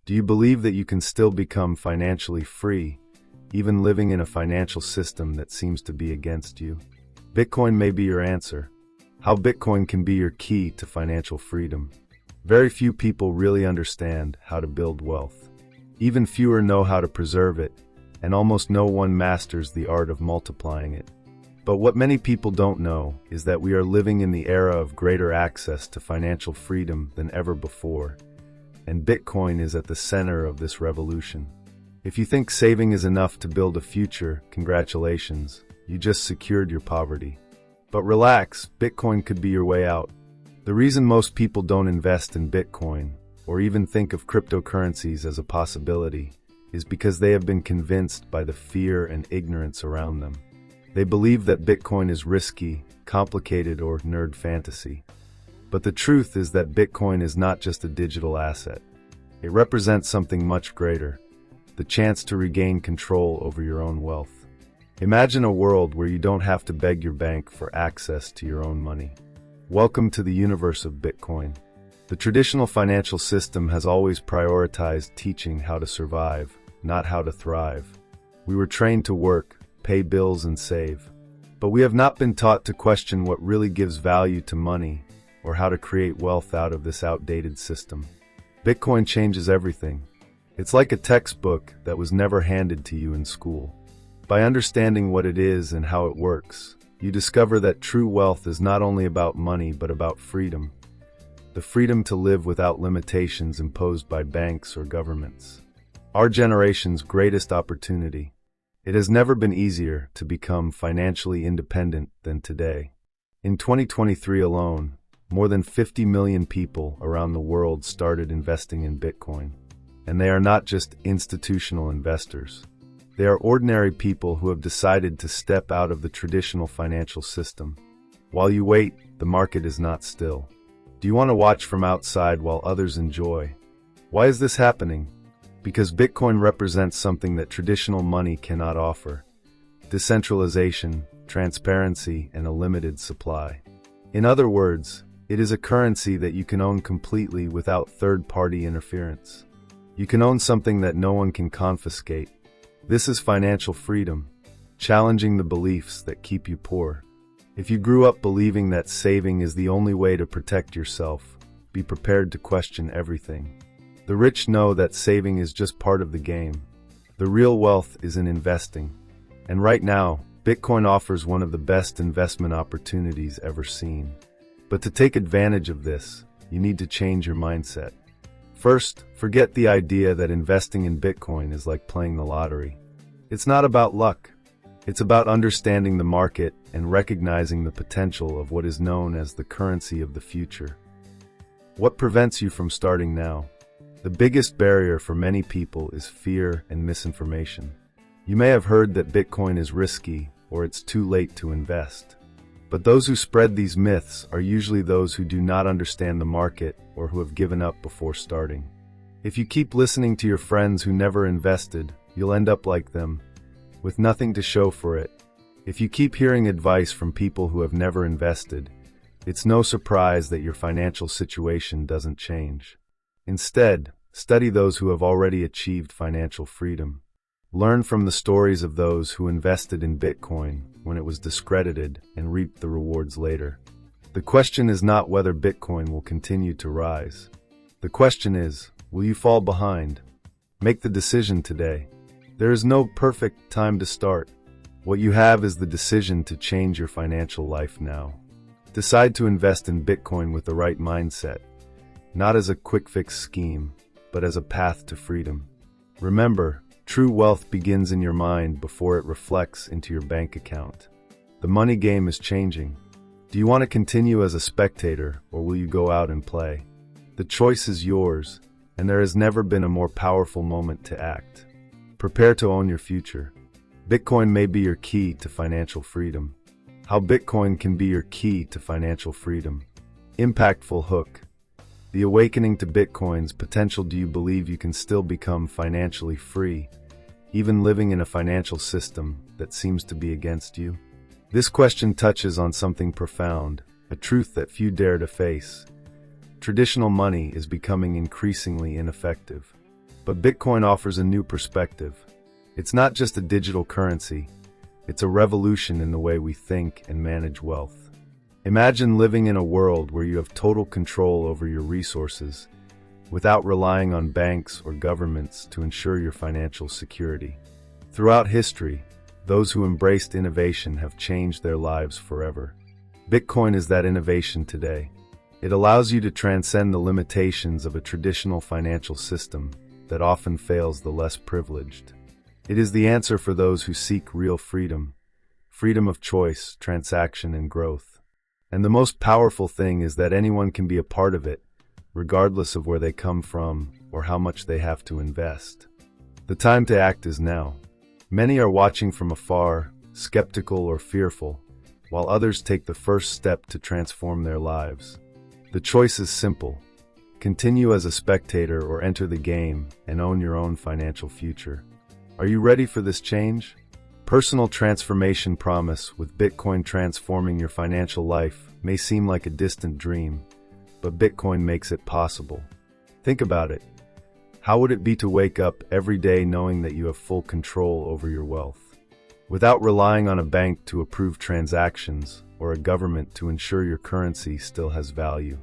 Do you believe that you can still become financially free, even living in a financial system that seems to be against you? Bitcoin may be your answer. How Bitcoin can be your key to financial freedom. Very few people really understand how to build wealth. Even fewer know how to preserve it, and almost no one masters the art of multiplying it. But what many people don't know is that we are living in the era of greater access to financial freedom than ever before, and Bitcoin is at the center of this revolution. If you think saving is enough to build a future, congratulations, you just secured your poverty. But relax, Bitcoin could be your way out. The reason most people don't invest in Bitcoin, or even think of cryptocurrencies as a possibility, is because they have been convinced by the fear and ignorance around them. They believe that Bitcoin is risky, complicated, or nerd fantasy. But the truth is that Bitcoin is not just a digital asset. It represents something much greater, the chance to regain control over your own wealth. Imagine a world where you don't have to beg your bank for access to your own money. Welcome to the universe of Bitcoin. The traditional financial system has always prioritized teaching how to survive, not how to thrive. We were trained to work, pay bills, and save. But we have not been taught to question what really gives value to money, or how to create wealth out of this outdated system. Bitcoin changes everything. It's like a textbook that was never handed to you in school. By understanding what it is and how it works, you discover that true wealth is not only about money but about freedom. The freedom to live without limitations imposed by banks or governments. Our generation's greatest opportunity. It has never been easier to become financially independent than today. In 2023 alone, more than 50 million people around the world started investing in Bitcoin. And they are not just institutional investors. They are ordinary people who have decided to step out of the traditional financial system. While you wait, the market is not still. Do you want to watch from outside while others enjoy? Why is this happening? Because Bitcoin represents something that traditional money cannot offer: decentralization, transparency, and a limited supply. In other words, it is a currency that you can own completely without third-party interference. You can own something that no one can confiscate. This is financial freedom, challenging the beliefs that keep you poor. If you grew up believing that saving is the only way to protect yourself, be prepared to question everything. The rich know that saving is just part of the game. The real wealth is in investing. And right now, Bitcoin offers one of the best investment opportunities ever seen. But to take advantage of this, you need to change your mindset. First, forget the idea that investing in Bitcoin is like playing the lottery. It's not about luck. It's about understanding the market and recognizing the potential of what is known as the currency of the future. What prevents you from starting now? The biggest barrier for many people is fear and misinformation. You may have heard that Bitcoin is risky or it's too late to invest. But those who spread these myths are usually those who do not understand the market or who have given up before starting. If you keep listening to your friends who never invested, you'll end up like them, with nothing to show for it. If you keep hearing advice from people who have never invested, it's no surprise that your financial situation doesn't change. Instead, study those who have already achieved financial freedom. Learn from the stories of those who invested in Bitcoin when it was discredited and reaped the rewards later. The question is not whether Bitcoin will continue to rise. The question is, will you fall behind? Make the decision today. There is no perfect time to start. What you have is the decision to change your financial life now. Decide to invest in Bitcoin with the right mindset, not as a quick fix scheme, but as a path to freedom. Remember, true wealth begins in your mind before it reflects into your bank account. The money game is changing. Do you want to continue as a spectator, or will you go out and play? The choice is yours, and there has never been a more powerful moment to act. Prepare to own your future. Bitcoin may be your key to financial freedom. How Bitcoin can be your key to financial freedom. Impactful hook. The awakening to Bitcoin's potential. Do you believe you can still become financially free, even living in a financial system that seems to be against you? This question touches on something profound, a truth that few dare to face. Traditional money is becoming increasingly ineffective. But Bitcoin offers a new perspective. It's not just a digital currency, it's a revolution in the way we think and manage wealth. Imagine living in a world where you have total control over your resources, without relying on banks or governments to ensure your financial security. Throughout history, those who embraced innovation have changed their lives forever. Bitcoin is that innovation today. It allows you to transcend the limitations of a traditional financial system that often fails the less privileged. It is the answer for those who seek real freedom, freedom of choice, transaction, and growth. And the most powerful thing is that anyone can be a part of it, regardless of where they come from or how much they have to invest. The time to act is now. Many are watching from afar, skeptical or fearful, while others take the first step to transform their lives. The choice is simple. Continue as a spectator or enter the game and own your own financial future. Are you ready for this change? Personal transformation promise with Bitcoin transforming your financial life may seem like a distant dream, but Bitcoin makes it possible. Think about it. How would it be to wake up every day knowing that you have full control over your wealth, without relying on a bank to approve transactions or a government to ensure your currency still has value?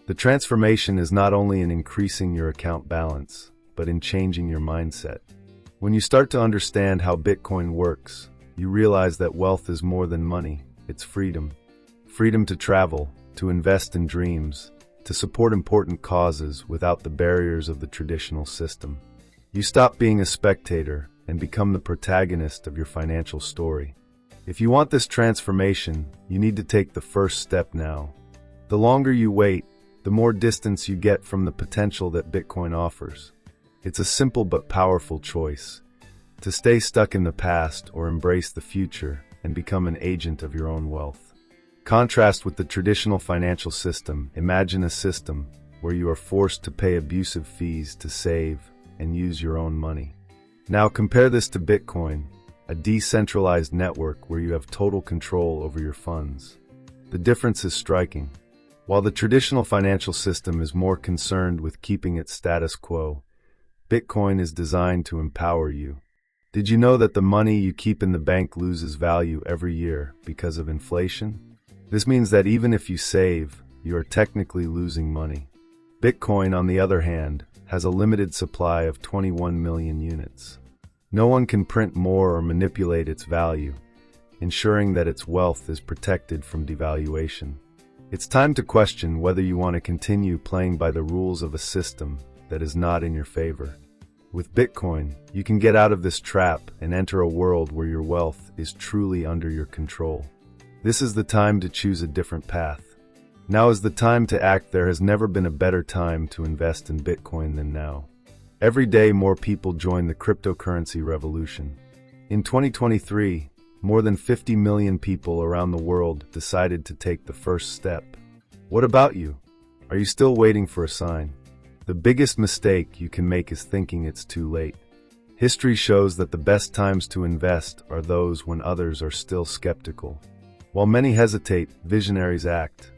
The transformation is not only in increasing your account balance, but in changing your mindset. When you start to understand how Bitcoin works, you realize that wealth is more than money, it's freedom. Freedom to travel, to invest in dreams, to support important causes without the barriers of the traditional system. You stop being a spectator and become the protagonist of your financial story. If you want this transformation, you need to take the first step now. The longer you wait, the more distance you get from the potential that Bitcoin offers. It's a simple but powerful choice: to stay stuck in the past or embrace the future and become an agent of your own wealth. Contrast with the traditional financial system. Imagine a system where you are forced to pay abusive fees to save and use your own money. Now compare this to Bitcoin, a decentralized network where you have total control over your funds. The difference is striking. While the traditional financial system is more concerned with keeping its status quo, Bitcoin is designed to empower you. Did you know that the money you keep in the bank loses value every year because of inflation? This means that even if you save, you are technically losing money. Bitcoin, on the other hand, has a limited supply of 21 million units. No one can print more or manipulate its value, ensuring that its wealth is protected from devaluation. It's time to question whether you want to continue playing by the rules of a system that is not in your favor. With Bitcoin, you can get out of this trap and enter a world where your wealth is truly under your control. This is the time to choose a different path. Now is the time to act. There has never been a better time to invest in Bitcoin than now. Every day, more people join the cryptocurrency revolution. In 2023, more than 50 million people around the world decided to take the first step. What about you? Are you still waiting for a sign? The biggest mistake you can make is thinking it's too late. History shows that the best times to invest are those when others are still skeptical. While many hesitate, visionaries act.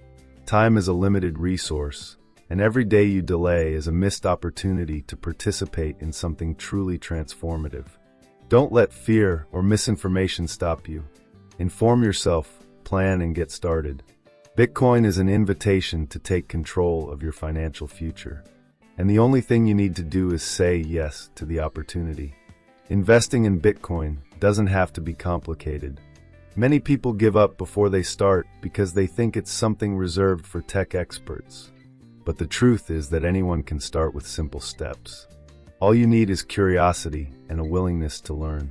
Time is a limited resource, and every day you delay is a missed opportunity to participate in something truly transformative. Don't let fear or misinformation stop you. Inform yourself, plan, and get started. Bitcoin is an invitation to take control of your financial future. And the only thing you need to do is say yes to the opportunity. Investing in Bitcoin doesn't have to be complicated. Many people give up before they start because they think it's something reserved for tech experts. But the truth is that anyone can start with simple steps. All you need is curiosity and a willingness to learn.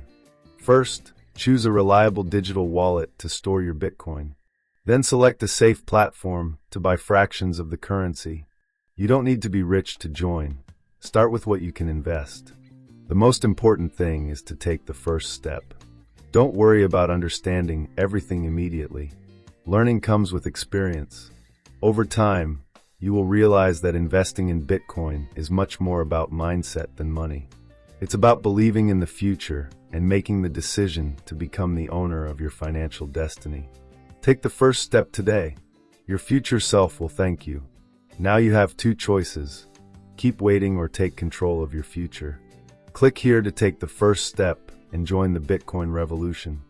First, choose a reliable digital wallet to store your Bitcoin. Then select a safe platform to buy fractions of the currency. You don't need to be rich to join. Start with what you can invest. The most important thing is to take the first step. Don't worry about understanding everything immediately. Learning comes with experience. Over time, you will realize that investing in Bitcoin is much more about mindset than money. It's about believing in the future and making the decision to become the owner of your financial destiny. Take the first step today. Your future self will thank you. Now you have two choices. Keep waiting or take control of your future. Click here to take the first step and join the Bitcoin revolution.